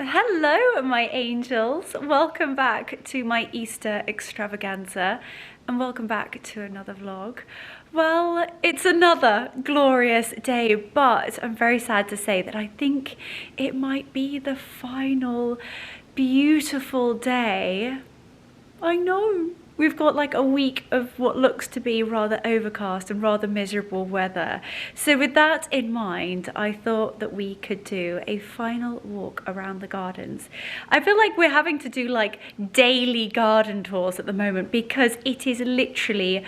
Hello, my angels. Welcome back to my Easter Extravaganza and welcome back to another vlog. Well, it's another glorious day, but I'm very sad to say that I think it might be the final beautiful day. I know. We've got like a week of what looks to be rather overcast and rather miserable weather. So with that in mind, I thought that we could do a final walk around the gardens. I feel like we're having to do like daily garden tours at the moment because it is literally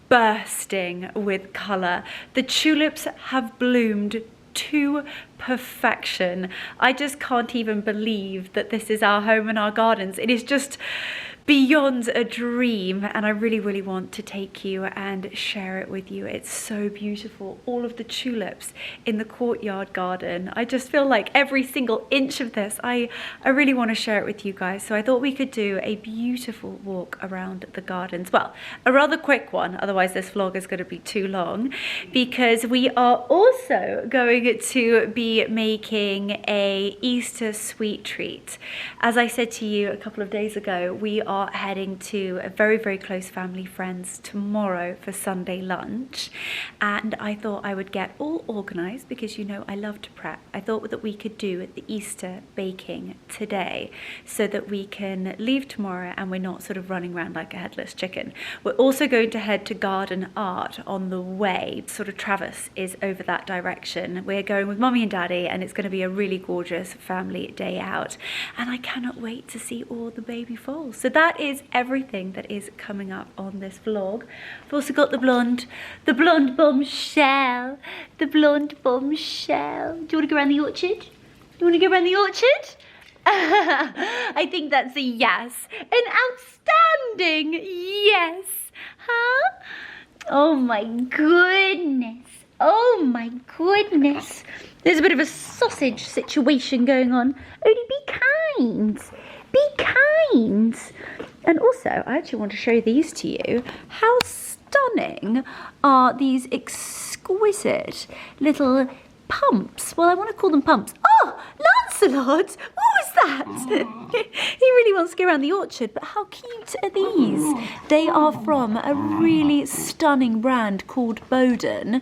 bursting with colour. The tulips have bloomed to perfection. I just can't even believe that this is our home and our gardens. It is just beyond a dream, and I really want to take you and share it with you. It's so beautiful. All of the tulips in the courtyard garden. I just feel like every single inch of this, I really want to share it with you guys. So I thought we could do a beautiful walk around the gardens. Well, a rather quick one, otherwise this vlog is going to be too long, because we are also going to be making a Easter sweet treat. As I said to you a couple of days ago, we are heading to a very close family friends tomorrow for Sunday lunch, and I thought I would get all organized because you know I love to prep. I thought that we could do the Easter baking today so that we can leave tomorrow and we're not sort of running around like a headless chicken. We're also going to head to Garden Art on the way. Sort of Travis is over that direction. We're going with Mummy and Daddy and it's going to be a really gorgeous family day out, and I cannot wait to see all the baby foals. So that is everything that is coming up on this vlog. I've also got the blonde bombshell. The blonde bombshell. Do you want to go around the orchard? You want to go around the orchard? I think that's a yes. An outstanding yes. Huh? Oh my goodness. Oh my goodness. There's a bit of a sausage situation going on. Only be kind. Be kind. And also, I actually want to show these to you. How stunning are these exquisite little pumps? Well, I want to call them pumps. Oh, Lancelot! What was that? He really wants to go around the orchard, but how cute are these? They are from a really stunning brand called Bowden,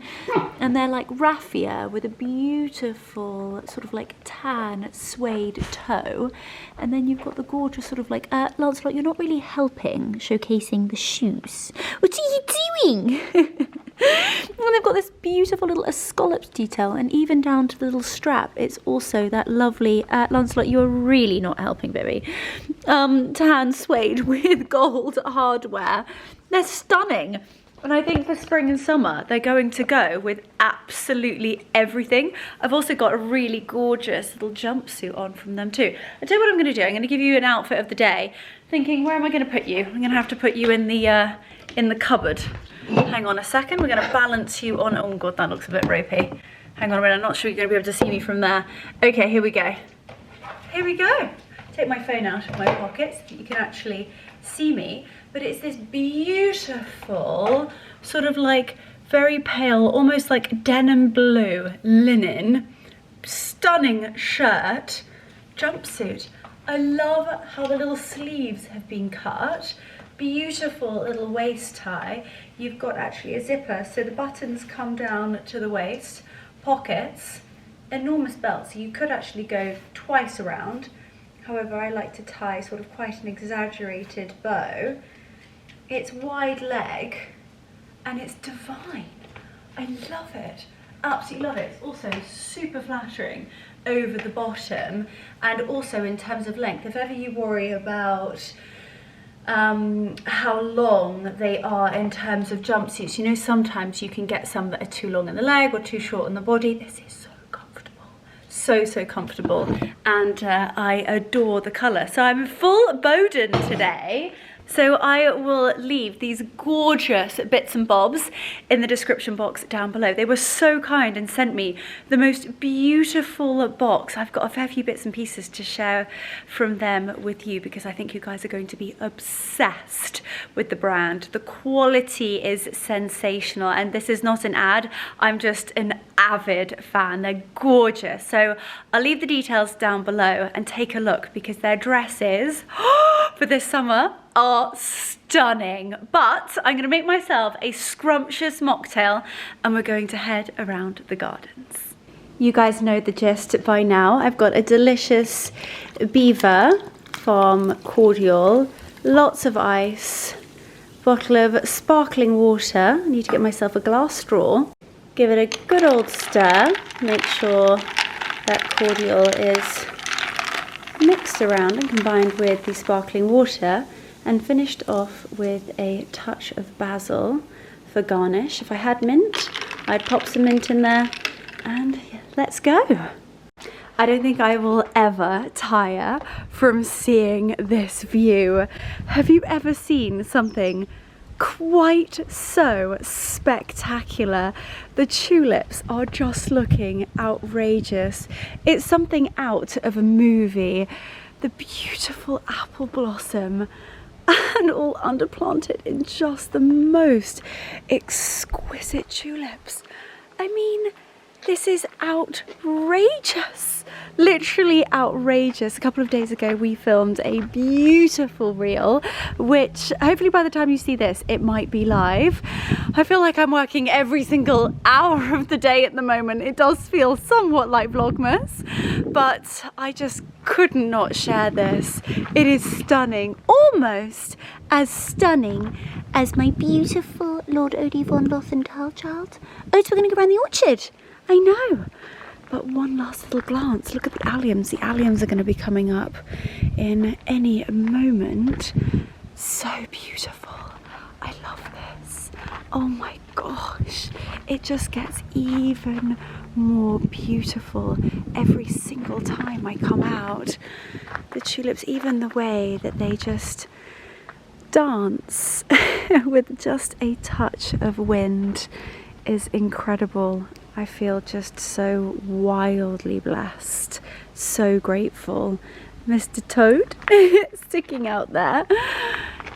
and they're like raffia with a beautiful sort of like tan suede toe. And then you've got the gorgeous sort of like, Lancelot, you're not really helping, showcasing the shoes. What are you doing? And they've got this beautiful little scalloped detail, and even down to the little strap, it's also that lovely, Lancelot, you're really not helping, baby, tan suede with gold hardware. They're stunning. And I think for spring and summer, they're going to go with absolutely everything. I've also got a really gorgeous little jumpsuit on from them too. I'll tell you what I'm going to do. I'm going to give you an outfit of the day. Thinking, where am I going to put you? I'm going to have to put you in the cupboard. Hang on a second. We're going to balance you on. Oh God, that looks a bit ropey. Hang on a minute. I'm not sure you're going to be able to see me from there. Okay, here we go. Here we go. Take my phone out of my pocket so that you can actually see me. But it's this beautiful, sort of like very pale, almost like denim blue linen, stunning shirt, jumpsuit. I love how the little sleeves have been cut. Beautiful little waist tie. You've got actually a zipper, so the buttons come down to the waist, pockets, enormous belt, so you could actually go twice around. However, I like to tie sort of quite an exaggerated bow. It's wide leg and it's divine. I love it. Absolutely love it. It's also super flattering over the bottom, and also in terms of length. If ever you worry about how long they are in terms of jumpsuits, you know, sometimes you can get some that are too long in the leg or too short in the body. This is so comfortable. So comfortable, and I adore the colour. So I'm full Bowden today. So I will leave these gorgeous bits and bobs in the description box down below. They were so kind and sent me the most beautiful box. I've got a fair few bits and pieces to share from them with you because I think you guys are going to be obsessed with the brand. The quality is sensational, and this is not an ad. I'm just an avid fan. They're gorgeous. So I'll leave the details down below and take a look because their dresses for this summer are stunning. But I'm gonna make myself a scrumptious mocktail and we're going to head around the gardens. You guys know the gist by now. I've got a delicious beaver from Cordial, lots of ice, bottle of sparkling water. I need to get myself a glass straw. Give it a good old stir. Make sure that cordial is mixed around and combined with the sparkling water, and finished off with a touch of basil for garnish. If I had mint, I'd pop some mint in there, and let's go. I don't think I will ever tire from seeing this view. Have you ever seen something quite so spectacular? The tulips are just looking outrageous. It's something out of a movie. The beautiful apple blossom and all underplanted in just the most exquisite tulips. I mean, this is outrageous. Literally outrageous. A couple of days ago we filmed a beautiful reel, which hopefully by the time you see this it might be live. I feel like I'm working every single hour of the day at the moment. It does feel somewhat like Vlogmas, but I just couldn't not share this. It is stunning, almost as stunning as my beautiful Lord Odie von Lothenthal child. Oh, so we're gonna go around the orchard. I know. But one last little glance. Look at the alliums. The alliums are going to be coming up in any moment. So beautiful. I love this. Oh my gosh. It just gets even more beautiful every single time I come out. The tulips, even the way that they just dance with just a touch of wind is incredible. I feel just so wildly blessed, so grateful. Mr. Toad sticking out there.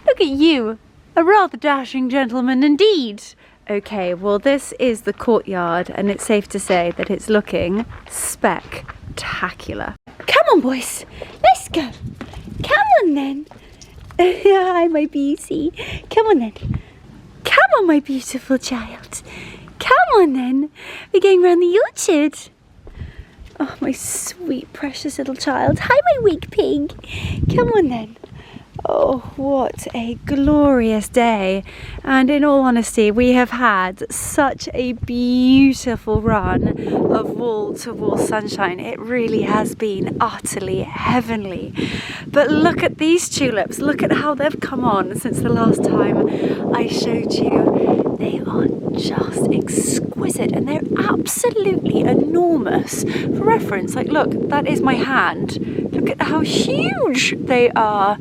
Look at you, a rather dashing gentleman indeed. Okay, well this is the courtyard and it's safe to say that it's looking spectacular. Come on boys, let's go. Come on then. Hi my beauty. Come on then. Come on my beautiful child. Come on then, we're going round the orchard. Oh, my sweet, precious little child. Hi, my weak pig. Come on then. Oh, what a glorious day. And in all honesty, we have had such a beautiful run of wall-to-wall sunshine. It really has been utterly heavenly. But look at these tulips. Look at how they've come on since the last time I showed you. They are just exquisite and they're absolutely enormous. For reference, like look, that is my hand. Look at how huge they are.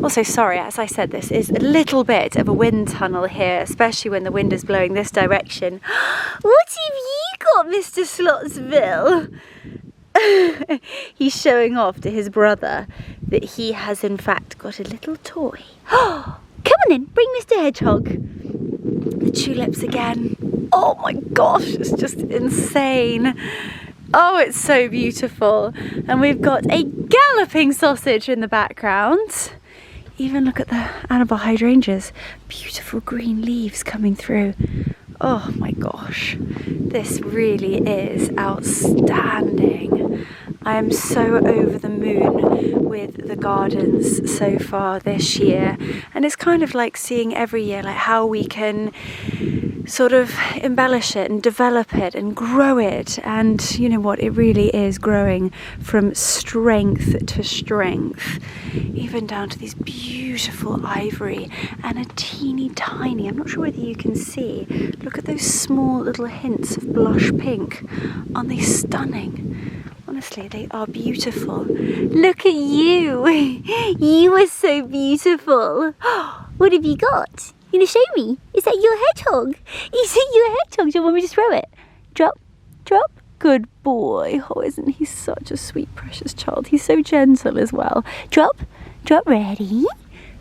Also, sorry, as I said, this is a little bit of a wind tunnel here, especially when the wind is blowing this direction. What have you got, Mr. Slotsville? He's showing off to his brother that he has in fact got a little toy. Come on then, bring Mr. Hedgehog. The tulips again. Oh my gosh, it's just insane. Oh, it's so beautiful. And we've got a galloping sausage in the background. Even look at the Annabelle hydrangeas. Beautiful green leaves coming through. Oh my gosh, this really is outstanding. I am so over the moon with the gardens so far this year, and it's kind of like seeing every year like how we can sort of embellish it and develop it and grow it. And you know what, it really is growing from strength to strength, even down to these beautiful ivory and a teeny tiny, I'm not sure whether you can see, look at those small little hints of blush pink. Aren't they stunning? Honestly, they are beautiful. Look at you. You are so beautiful. What have you got? You gonna show me? Is that your hedgehog? Is it your hedgehog? Do you want me to throw it? Drop, drop. Good boy. Oh, isn't he such a sweet, precious child? He's so gentle as well. Drop, drop. Ready,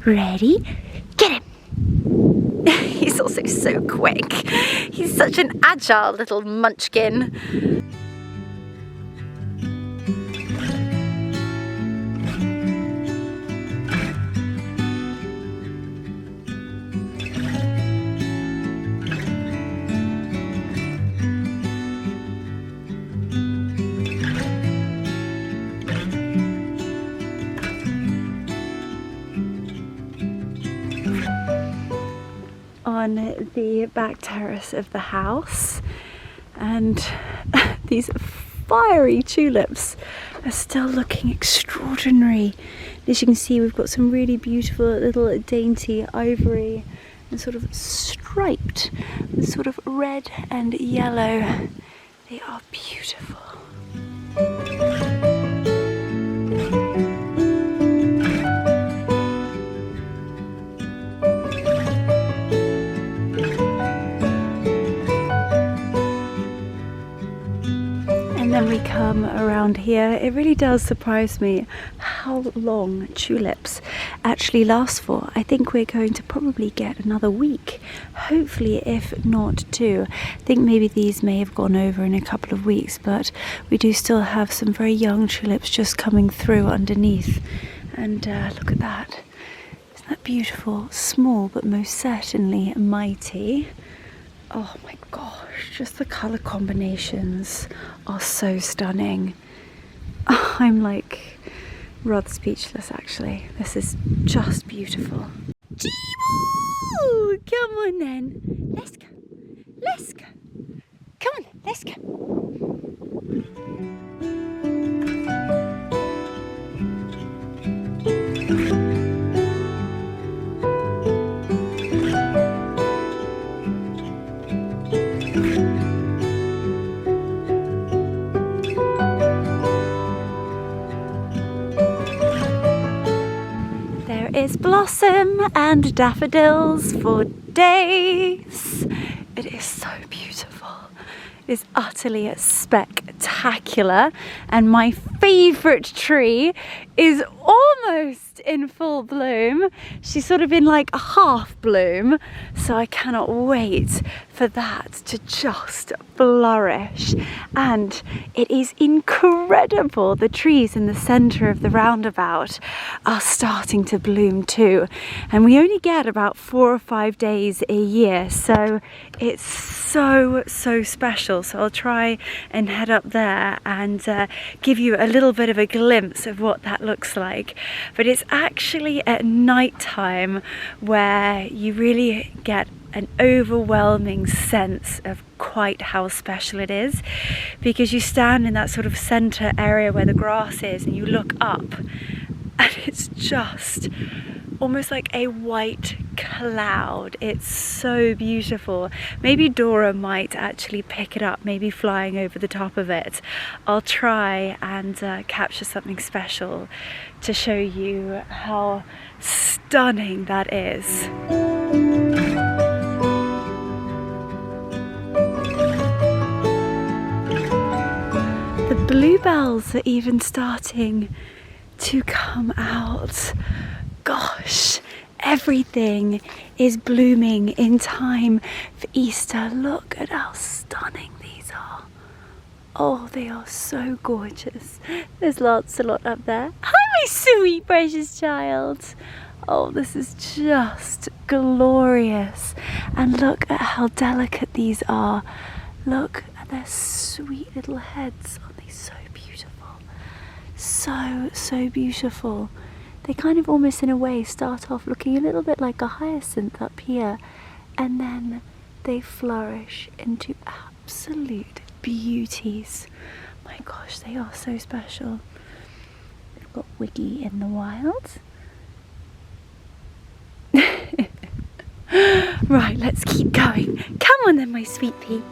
ready. Get him. He's also so quick. He's such an agile little munchkin. On the back terrace of the house, and these fiery tulips are still looking extraordinary. As you can see, we've got some really beautiful little dainty ivory and sort of striped with sort of red and yellow. They are beautiful. And then we come around here. It really does surprise me how long tulips actually last for. I think we're going to probably get another week, hopefully, if not two. I think maybe these may have gone over in a couple of weeks, but we do still have some very young tulips just coming through underneath. And look at that. Isn't that beautiful? Small, but most certainly mighty. Oh my gosh, just the colour combinations are so stunning. Oh, I'm like rather speechless actually. This is just beautiful. Gee-woo! Come on then. Let's go. Let's go. Come on then, let's go. Is blossom and daffodils for days. It is so beautiful. It is utterly spectacular, and my favourite tree is almost in full bloom. She's sort of in like a half bloom, so I cannot wait for that to just flourish. And it is incredible. The trees in the centre of the roundabout are starting to bloom too, and we only get about 4 or 5 days a year, so it's so special. So I'll try and head up there and give you a little bit of a glimpse of what that looks like. But it's actually at night time where you really get an overwhelming sense of quite how special it is, because you stand in that sort of center area where the grass is and you look up and it's just almost like a white cloud. It's so beautiful. Maybe Dora might actually pick it up, maybe flying over the top of it. I'll try and capture something special to show you how stunning that is. The bluebells are even starting to come out. Gosh, everything is blooming in time for Easter. Look at how stunning these are. Oh, they are so gorgeous. There's lots a lot up there. Hi, my sweet precious child. Oh, this is just glorious. And look at how delicate these are. Look at their sweet little heads. Aren't they so beautiful? So beautiful. They kind of almost in a way start off looking a little bit like a hyacinth up here, and then they flourish into absolute beauties. My gosh, they are so special. We've got Wiggy in the wild. Right, let's keep going. Come on then, my sweet pea.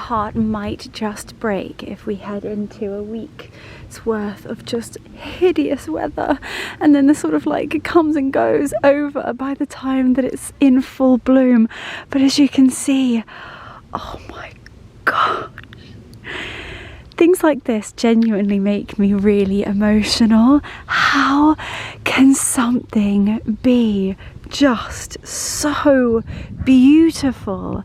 heart might just break if we head into a week's worth of just hideous weather, and then the sort of like it comes and goes over by the time that it's in full bloom. But as you can see, oh my gosh, things like this genuinely make me really emotional. How can something be just so beautiful?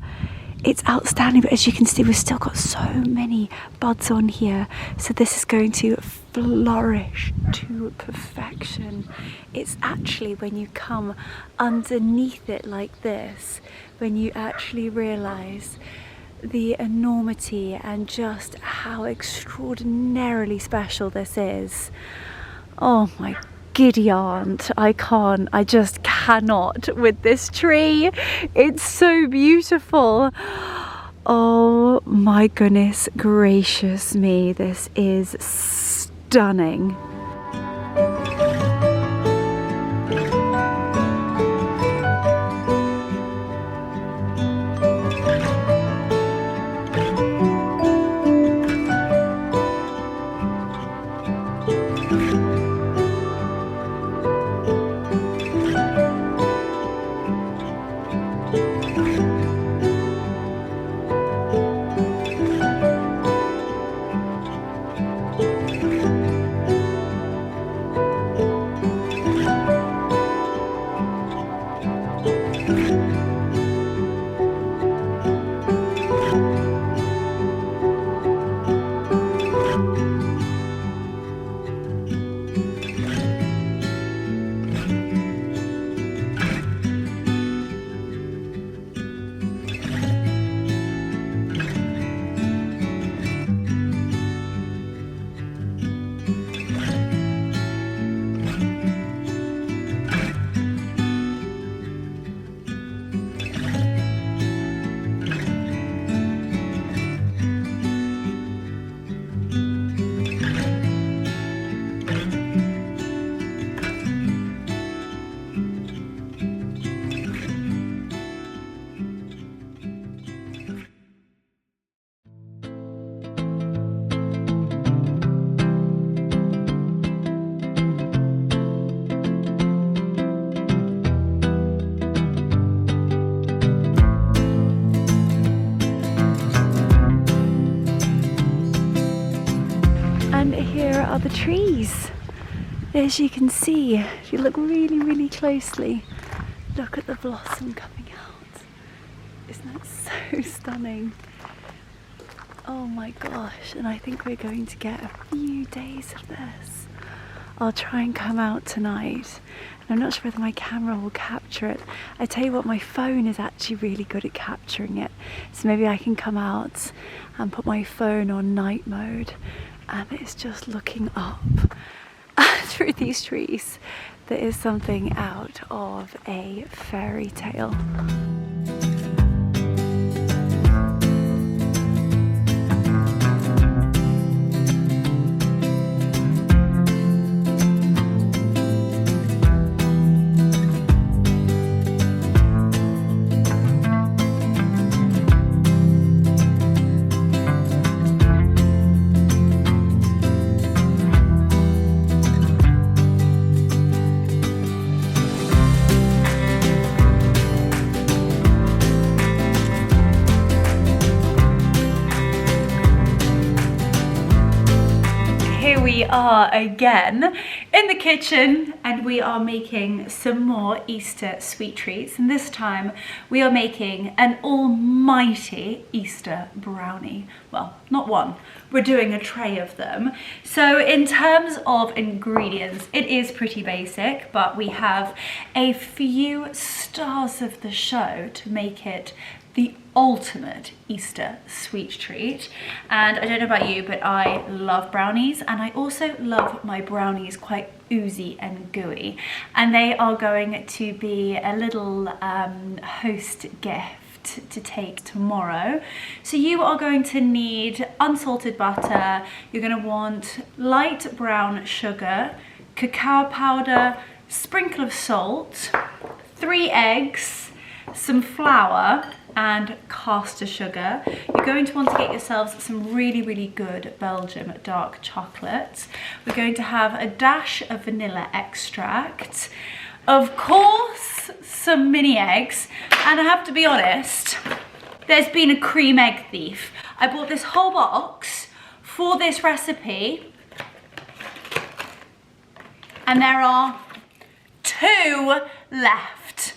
It's outstanding, but as you can see, we've still got so many buds on here, so this is going to flourish to perfection. It's actually when you come underneath it like this, when you actually realise the enormity and just how extraordinarily special this is. Oh my giddy aunt, I just cannot with this tree. It's so beautiful. Oh my goodness gracious me, this is stunning. Are the trees. As you can see, if you look really closely, look at the blossom coming out. Isn't that so stunning? Oh my gosh, and I think we're going to get a few days of this. I'll try and come out tonight, and I'm not sure whether my camera will capture it. I tell you what, my phone is actually really good at capturing it, so maybe I can come out and put my phone on night mode, and it's just looking up through these trees. There is something out of a fairy tale. We are again in the kitchen, and we are making some more Easter sweet treats, and this time we are making an almighty Easter brownie. Well, not one, we're doing a tray of them. So in terms of ingredients, it is pretty basic, but we have a few stars of the show to make it the ultimate Easter sweet treat. And I don't know about you, but I love brownies, and I also love my brownies quite oozy and gooey, and they are going to be a little host gift to take tomorrow. So you are going to need unsalted butter, you're going to want light brown sugar, cacao powder, sprinkle of salt, 3 eggs, some flour, and caster sugar. You're going to want to get yourselves some really, really good Belgium dark chocolate. We're going to have a dash of vanilla extract, of course some mini eggs, and I have to be honest, there's been a cream egg thief. I bought this whole box for this recipe and there are 2 left.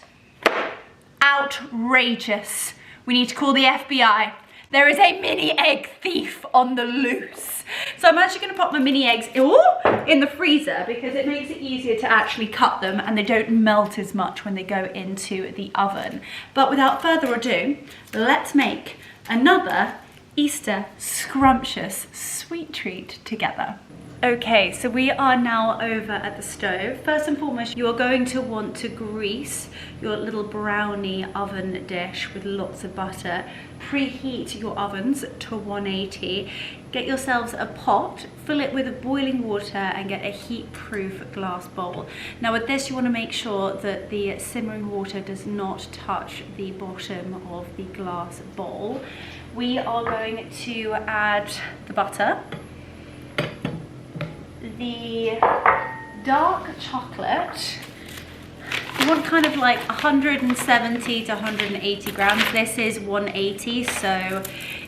Outrageous. We need to call the FBI. There is a mini egg thief on the loose. So I'm actually going to pop my mini eggs in the freezer because it makes it easier to actually cut them and they don't melt as much when they go into the oven. But without further ado, let's make another Easter scrumptious sweet treat together. Okay, so we are now over at the stove. First and foremost, you are going to want to grease your little brownie oven dish with lots of butter. Preheat your ovens to 180. Get yourselves a pot, fill it with boiling water and get a heat-proof glass bowl. Now with this, you want to make sure that the simmering water does not touch the bottom of the glass bowl. We are going to add the butter, the dark chocolate. You want kind of like 170 to 180 grams. This is 180, so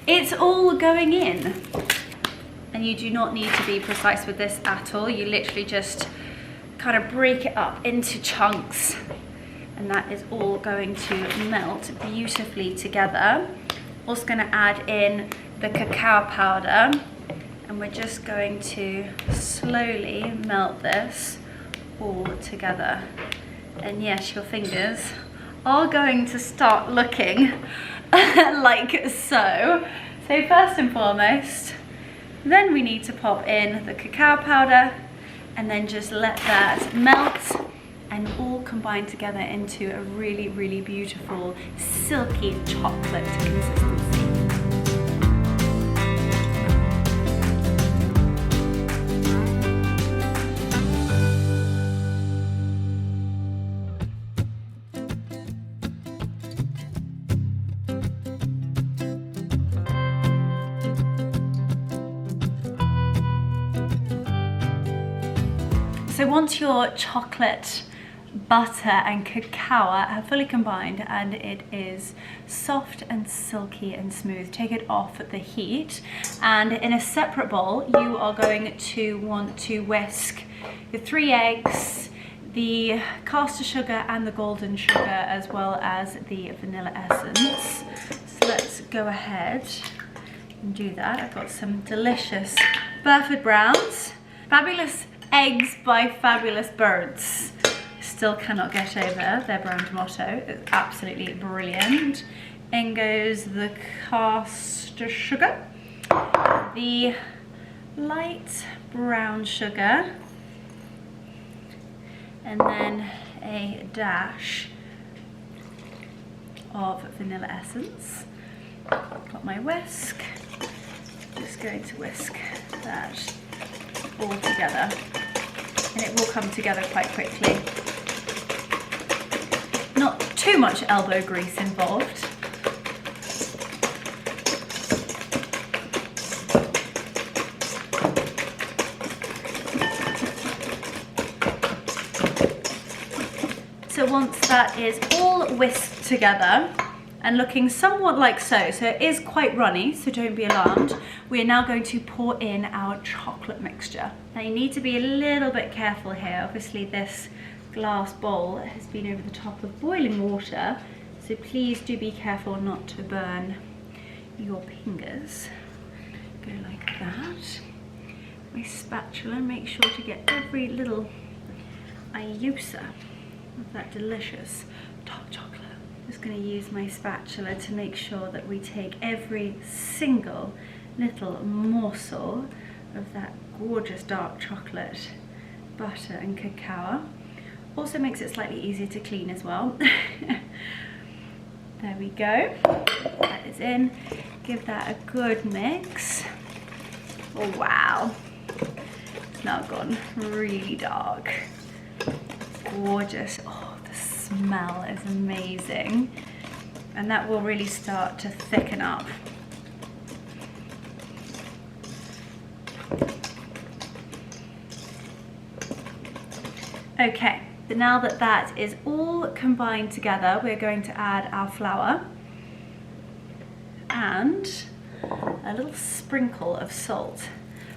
it's all going in. And you do not need to be precise with this at all. You literally just kind of break it up into chunks and that is all going to melt beautifully together. Also going to add in the cacao powder. And we're just going to slowly melt this all together. And yes, your fingers are going to start looking like so. So first and foremost, then we need to pop in the cacao powder and then just let that melt and all combine together into a really, really beautiful silky chocolate consistency. So once your chocolate, butter and cacao have fully combined and it is soft and silky and smooth, take it off the heat and in a separate bowl you are going to want to whisk your 3 eggs, the caster sugar and the golden sugar as well as the vanilla essence. So let's go ahead and do that. I've got some delicious Burford Browns, fabulous eggs by fabulous birds. Still cannot get over their brand motto. It's absolutely brilliant. In goes the caster sugar, the light brown sugar, and then a dash of vanilla essence. Got my whisk. Just going to whisk that all together. And it will come together quite quickly. Not too much elbow grease involved. So once that is all whisked together and looking somewhat like so it is quite runny, so don't be alarmed, we are now going to pour in our chocolate mixture. Now you need to be a little bit careful here. Obviously this glass bowl has been over the top of boiling water, so please do be careful not to burn your fingers. Go like that. My spatula, make sure to get every little iota of that delicious dark chocolate. Just going to use my spatula to make sure that we take every single little morsel of that gorgeous dark chocolate, butter and cacao. Also makes it slightly easier to clean as well. There we go. That is in. Give that a good mix. Oh wow. It's now gone really dark. Gorgeous. Oh, the smell is amazing. and that will really start to thicken up. Okay, so now that that is all combined together, we're going to add our flour and a little sprinkle of salt.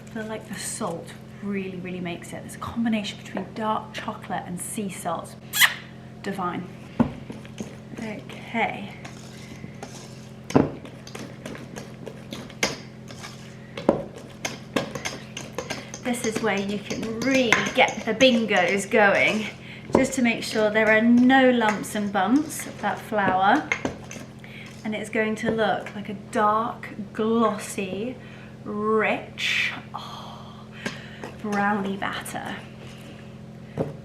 I feel like the salt really, really makes it. There's a combination between dark chocolate and sea salt. Divine. Okay. This is where you can really get the bingos going, just to make sure there are no lumps and bumps of that flour. And it's going to look like a dark, glossy, rich, brownie batter.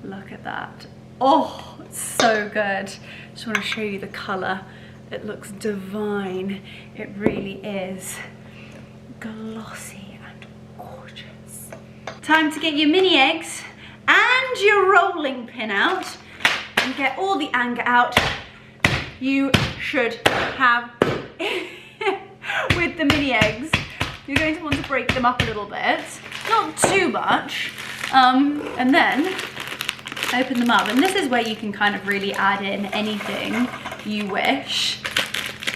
Look at that. Oh, it's so good. Just want to show you the colour. It looks divine. It really is glossy and gorgeous. Time to get your mini eggs and your rolling pin out and get all the anger out you should have with the mini eggs. You're going to want to break them up a little bit, not too much, and then open them up. And this is where you can kind of really add in anything you wish.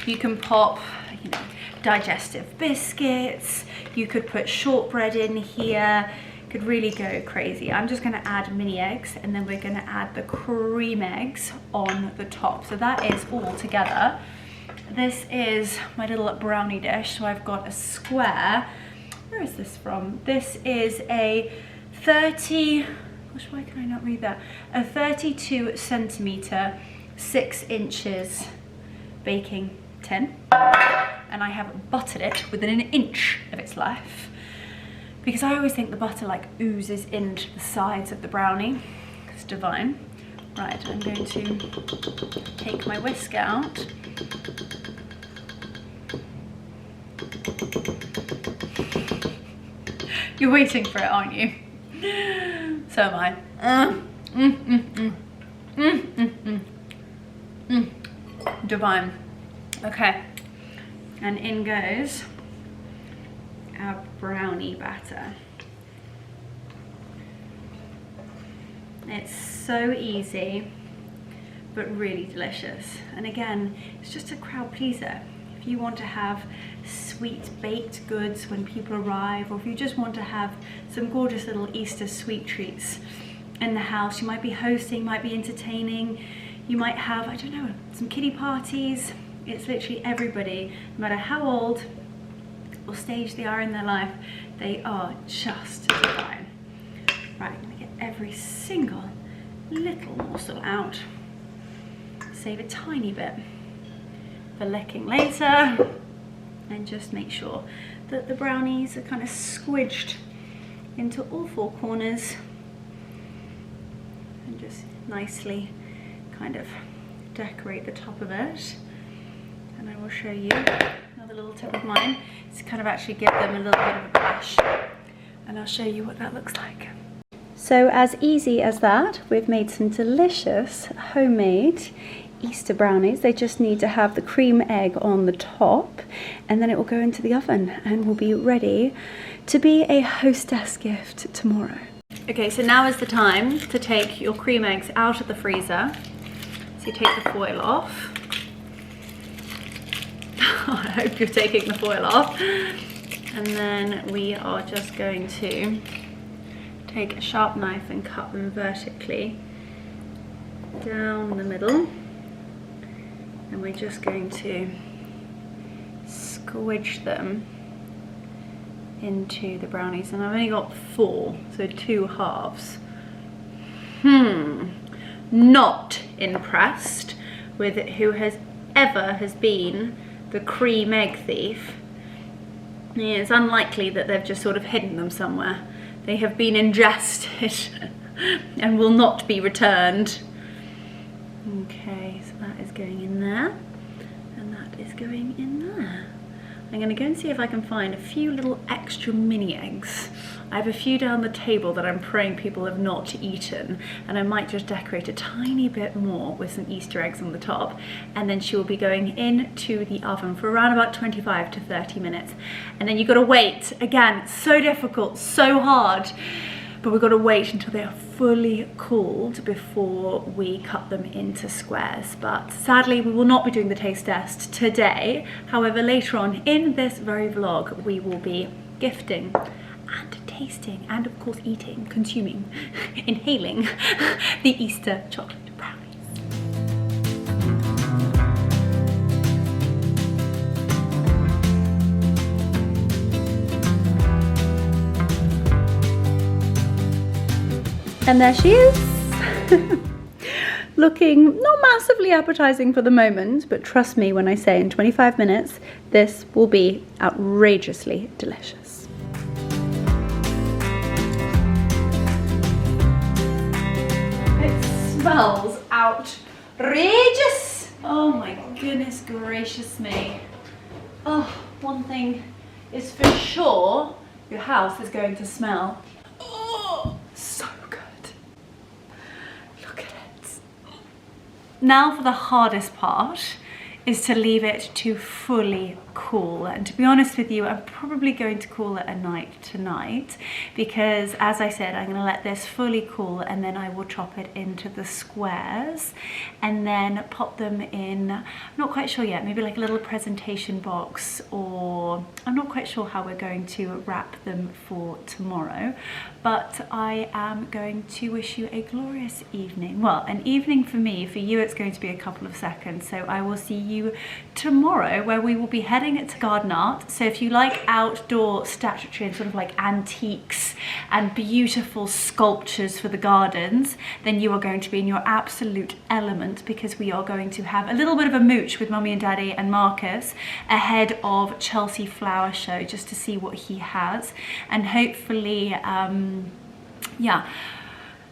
You can pop, you know, digestive biscuits. You could put shortbread in here. Could really go crazy. I'm just going to add mini eggs, and then we're going to add the cream eggs on the top. So that is all together. This is my little brownie dish. So I've got a square. Where is this from? This is a 30, gosh, why can I not read that? A 32 centimeter, 6 inches baking tin. And I have buttered it within an inch of its life, because I always think the butter like oozes into the sides of the brownie. It's divine. Right, I'm going to take my whisk out. You're waiting for it, aren't you? So am I. Divine. Okay, and in goes our brownie batter. It's so easy, but really delicious. And again, it's just a crowd pleaser. If you want to have sweet baked goods when people arrive, or if you just want to have some gorgeous little Easter sweet treats in the house, you might be hosting, might be entertaining, you might have, I don't know, some kiddie parties. It's literally everybody, no matter how old or stage they are in their life, they are just divine. Right, I'm gonna get every single little morsel out. Save a tiny bit for licking later, and just make sure that the brownies are kind of squidged into all 4 corners, and just nicely kind of decorate the top of it. And I will show you another little tip of mine. To kind of actually give them a little bit of a brush, and I'll show you what that looks like. So as easy as that, we've made some delicious homemade Easter brownies. They just need to have the cream egg on the top, and then it will go into the oven and will be ready to be a hostess gift tomorrow. Okay, so now is the time to take your cream eggs out of the freezer. So you take the foil off. I hope you're taking the foil off. And then we are just going to take a sharp knife and cut them vertically down the middle. And we're just going to squidge them into the brownies. And I've only got 4, so 2 halves. Not impressed with who has been the cream egg thief. Yeah, it's unlikely that they've just sort of hidden them somewhere. They have been ingested and will not be returned. Okay, so that is going in there, and that is going in there. I'm going to go and see if I can find a few little extra mini eggs. I have a few down the table that I'm praying people have not eaten, and I might just decorate a tiny bit more with some Easter eggs on the top, and then she will be going into the oven for around about 25 to 30 minutes. And then you've got to wait. Again, so difficult, so hard, but we've got to wait until they are fully cooled before we cut them into squares. But sadly, we will not be doing the taste test today. However, later on in this very vlog, we will be gifting and tasting and of course eating, consuming, inhaling the Easter chocolate brownies. And there she is. Looking not massively appetizing for the moment, but trust me when I say in 25 minutes, this will be outrageously delicious. Smells outrageous. Oh my goodness gracious me. Oh, one thing is for sure, your house is going to smell, oh, so good. Look at it. Now for the hardest part is to leave it to fully cool. And to be honest with you, I'm probably going to call it a night tonight, because as I said, I'm going to let this fully cool and then I will chop it into the squares and then pop them in, I'm not quite sure yet, maybe like a little presentation box, or I'm not quite sure how we're going to wrap them for tomorrow. But I am going to wish you a glorious evening. Well, an evening for me, for you it's going to be a couple of seconds. So I will see you tomorrow, where we will be heading to garden art. So if you like outdoor statuary and sort of like antiques and beautiful sculptures for the gardens, then you are going to be in your absolute element, because we are going to have a little bit of a mooch with Mummy and Daddy and Marcus ahead of Chelsea Flower Show, just to see what he has, and hopefully yeah,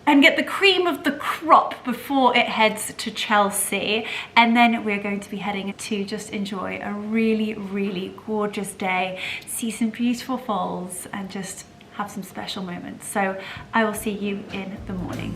and get the cream of the crop before it heads to Chelsea. And then we're going to be heading to just enjoy a really, really gorgeous day, see some beautiful falls and just have some special moments. So I will see you in the morning.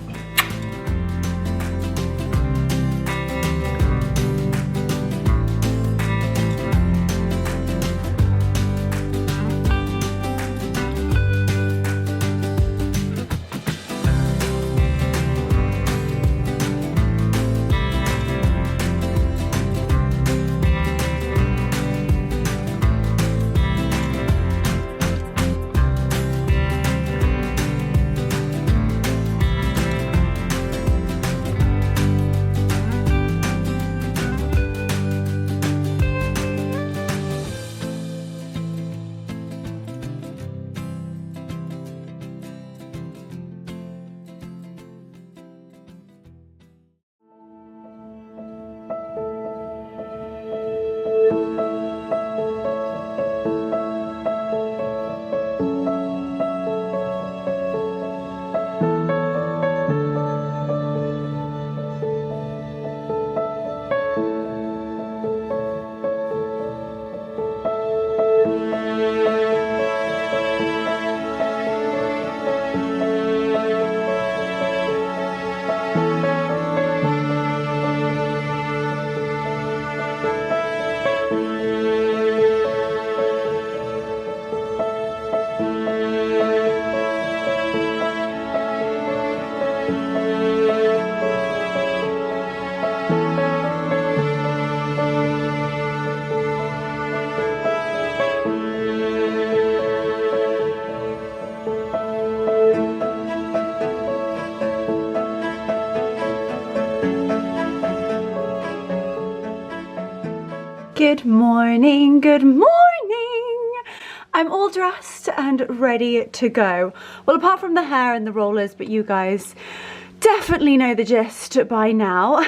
Good morning, good morning. I'm all dressed and ready to go. Well, apart from the hair and the rollers, but you guys definitely know the gist by now.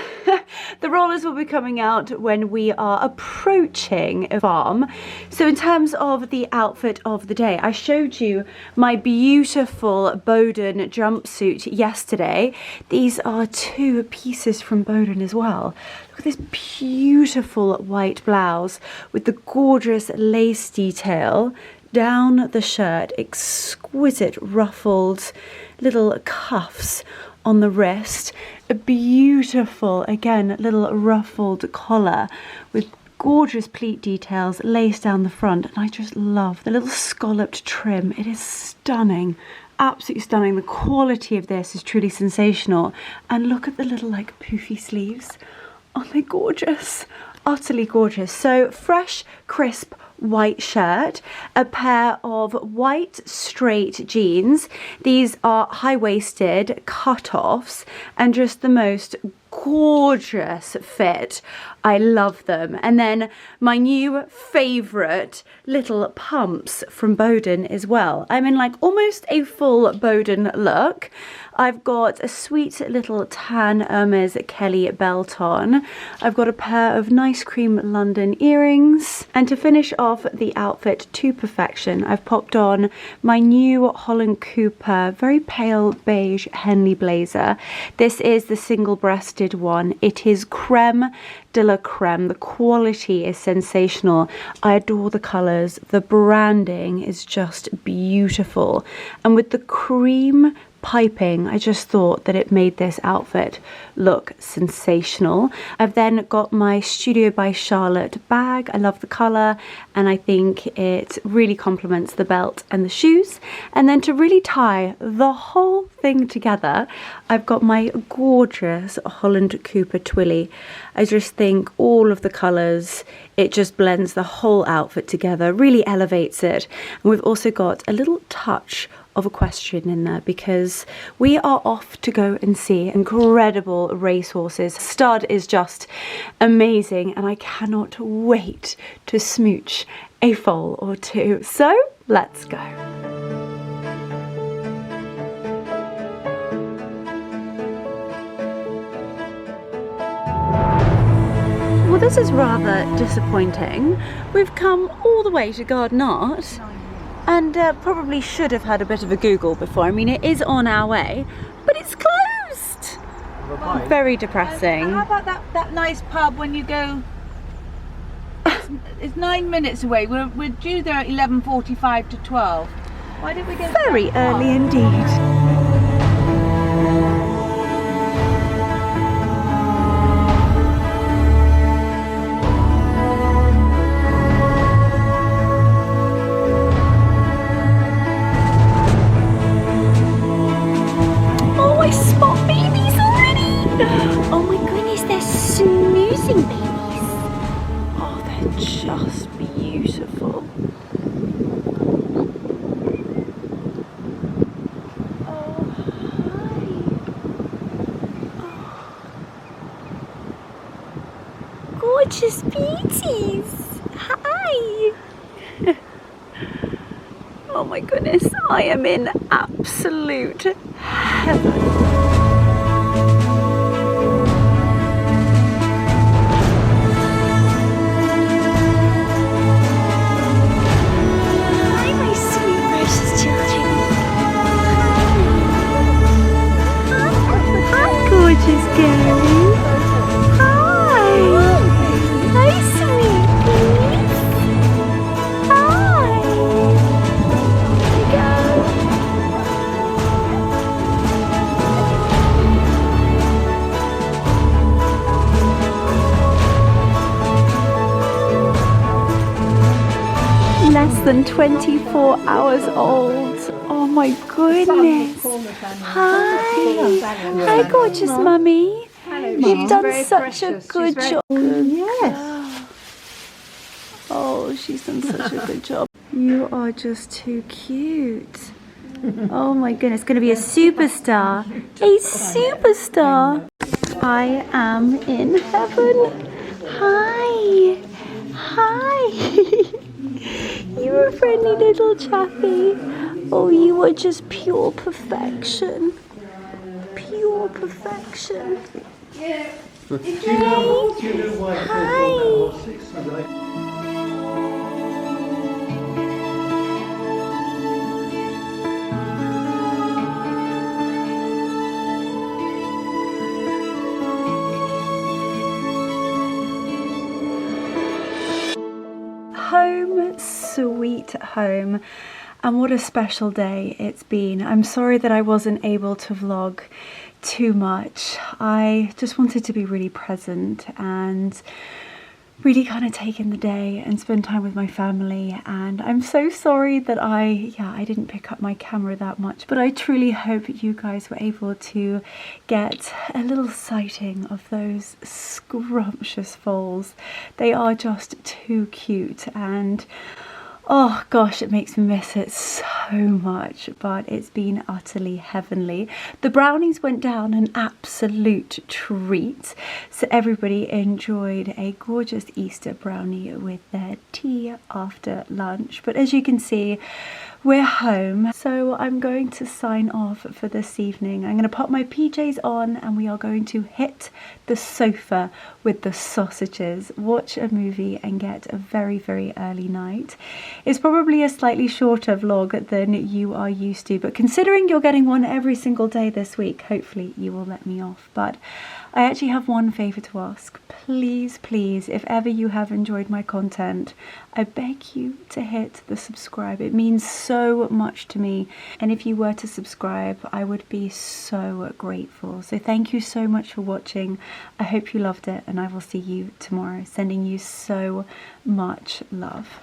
The rollers will be coming out when we are approaching a farm. So in terms of the outfit of the day, I showed you my beautiful Bowden jumpsuit yesterday. These are 2 pieces from Bowden as well. Look at this beautiful white blouse with the gorgeous lace detail. down the shirt, exquisite ruffled little cuffs on the wrist, a beautiful, again, little ruffled collar with gorgeous pleat details laced down the front. And I just love the little scalloped trim. It is stunning, absolutely stunning. The quality of this is truly sensational. And look at the little like poofy sleeves. Aren't they gorgeous? Utterly gorgeous. So fresh, crisp white shirt, a pair of white straight jeans. These are high-waisted cut-offs and just the most gorgeous fit. I love them. And then my new favorite little pumps from Boden as well. I'm in like almost a full Boden look. I've got a sweet little tan Hermes Kelly belt on. I've got a pair of nice cream London earrings. And to finish off the outfit to perfection, I've popped on my new Holland Cooper, very pale beige Henley blazer. This is the single-breasted one. It is creme de la creme. The quality is sensational. I adore the colours. The branding is just beautiful. And with the cream piping, I just thought that it made this outfit look sensational. I've then got my Studio by Charlotte bag. I love the colour and I think it really complements the belt and the shoes. And then to really tie the whole thing together, I've got my gorgeous Holland Cooper Twilly. I just think all of the colours, it just blends the whole outfit together, really elevates it. And we've also got a little touch of equestrian in there because we are off to go and see incredible racehorses. Stud is just amazing and I cannot wait to smooch a foal or two. So let's go. Well, this is rather disappointing. We've come all the way to Garden Art and probably should have had a bit of a Google before. I mean, it is on our way, but it's closed. Very depressing. How about that nice pub when you go? It's 9 minutes away. We're due there at 11:45 to 12. Why did we go? Very early indeed. Oh my goodness, they're snoozing babies. Oh, they're just beautiful. Oh, hi. Oh. Gorgeous beauties. Hi. Oh my goodness, I am in absolute heaven. Less than 24 hours old. Oh my goodness. Hi. Hi, gorgeous mummy. You've done such a good job. Yes. Oh, she's done such a good job. You are just too cute. Oh my goodness, going to be a superstar. A superstar. I am in heaven. Hi. Hi. You're a friendly little chappy. Oh, you are just pure perfection. Pure perfection. Yeah. Hi. Home sweet home, and what a special day it's been. I'm sorry that I wasn't able to vlog too much. I just wanted to be really present and really kind of take in the day and spend time with my family, and I'm so sorry that I didn't pick up my camera that much, but I truly hope you guys were able to get a little sighting of those scrumptious foals. They are just too cute, and oh gosh, it makes me miss it so much, but it's been utterly heavenly. The brownies went down an absolute treat, so everybody enjoyed a gorgeous Easter brownie with their tea after lunch. But as you can see, we're home, so I'm going to sign off for this evening. I'm going to pop my PJs on and we are going to hit the sofa with the sausages, watch a movie and get a very, very early night. It's probably a slightly shorter vlog than you are used to, but considering you're getting one every single day this week, hopefully you will let me off. But I actually have one favour to ask. Please, please, if ever you have enjoyed my content, I beg you to hit the subscribe. It means so much to me, and if you were to subscribe, I would be so grateful. So thank you so much for watching. I hope you loved it, and I will see you tomorrow. Sending you so much love.